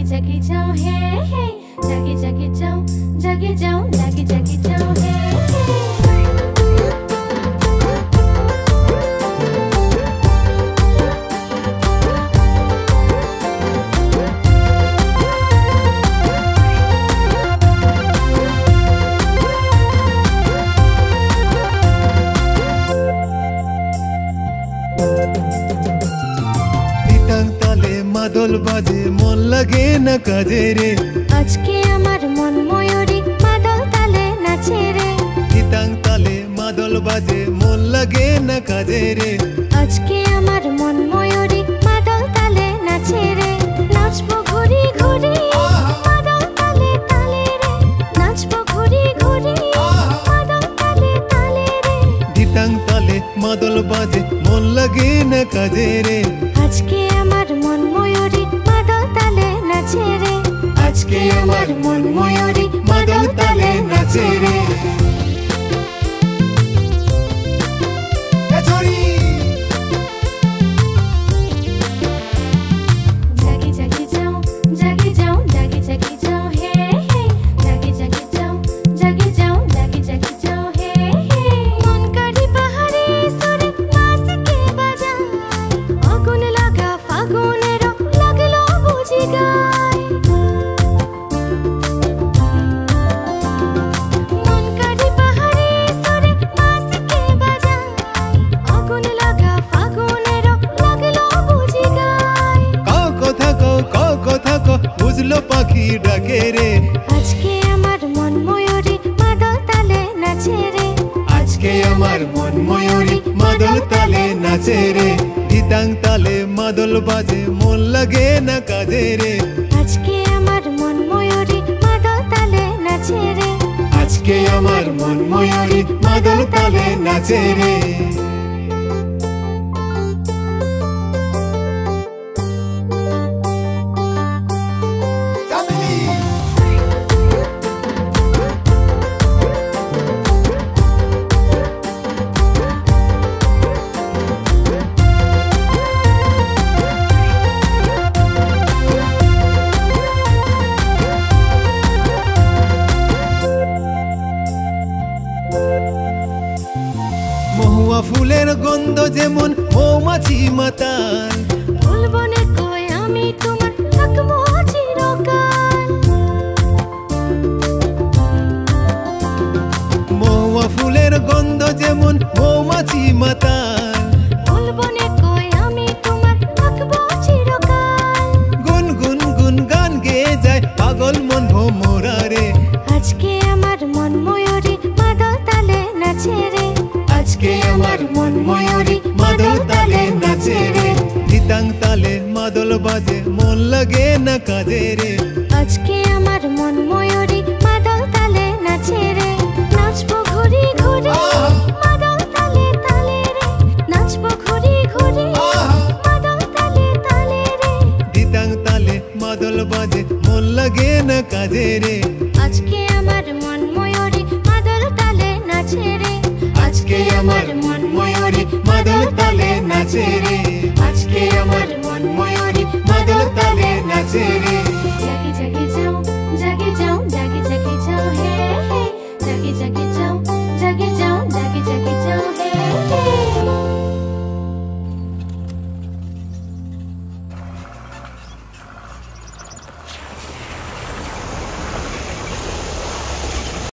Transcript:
জাগি যাও হে হে, জাগি জাগি যাও, জাগি যাও, জাগি জাগি যাও হে হে। মাদল বাজে মন লাগে না কাজে রে, আজকে আমার মন ময়ূরী মাদল তালে নাচে রে। হিতাং তালে মাদল বাজে মন লাগে না কাজে রে, আজকে আমার মন ময়ূরী মাদল তালে নাচে রে। নাচবো ঘুরি ঘুরি মাদল তালে তালে রে, নাচবো ঘুরি ঘুরি মাদল তালে তালে রে। হিতাং তালে মাদল বাজে মন লাগে না কাজে রে, আজকে আমার মন ময়ূরী মাদল তালে নাচে রে। আজকে আমার মন ময়ূরী মাদল তালে নাচে রে। জাগি জাগি যাও, জাগি যাও, জাগি জাগি যাও হে হে, জাগি জাগি যাও, জাগি যাও, জাগি জাগি যাও হে হে। মন কারি পাহাড়ে সরে নাচকে বাজায়, আগুন লাগা ফাগুনের লাগলো বুঝি গায়। মন কারি পাহাড়ে সরে নাচকে বাজায়, আগুন লাগা ফাগুনের লাগলো বুঝি গায়। কাও কথা কো বুঝলো পাখি ডাকে রে, আজকে আমার মন ময়ূরী মাদল তালে নাচে রে। আজকে আমার মন ময়ূরী মাদল তালে নাচে রে। হিতাং তালে মাদল বাজে মন লাগে না কাজে রে, আজকে আমার মন ময়ূরী মাদল তালে নাচে রে। আজকে আমার মন ময়ূরী মাদল তালে নাচে রে। মহুয়া ফুলের গন্ধ যেমন মৌমাছি মাতাল, বলবনে কই আমি তোমার থাকবো চিরকাল। মহুয়া ফুলের গন্ধ যেমন মৌমাছি মাতাল, বলবনে কই আমি তোমার থাকবো চিরকাল। গুন গুন গুন গান গেয়ে যায় পাগল মন ভোমরা রে, আজকে আমার মন ময়ূরী মাদল তালে নাচে রে। আজকে আমার মন ময়ূরী মাদল তালে নাচে রে। হিতাং তালে মাদল বাজে মন লাগে না কাজে রে, আজকে আমার মন ময়ূরী মাদল তালে নাচে রে। নাচবো ঘুরি ঘুরি মাদল তালে তালে রে, নাচবো ঘুরি ঘুরি মাদল তালে তালে রে। হিতাং তালে মাদল বাজে মন লাগে না কাজে রে, আজকে আমার মন ময়ূরী মাদল তালে নাচে রে। আজকে আমার মন ময়ূরী মাদল তালে নাচে রে। আজকে আমার মন ময়ূরী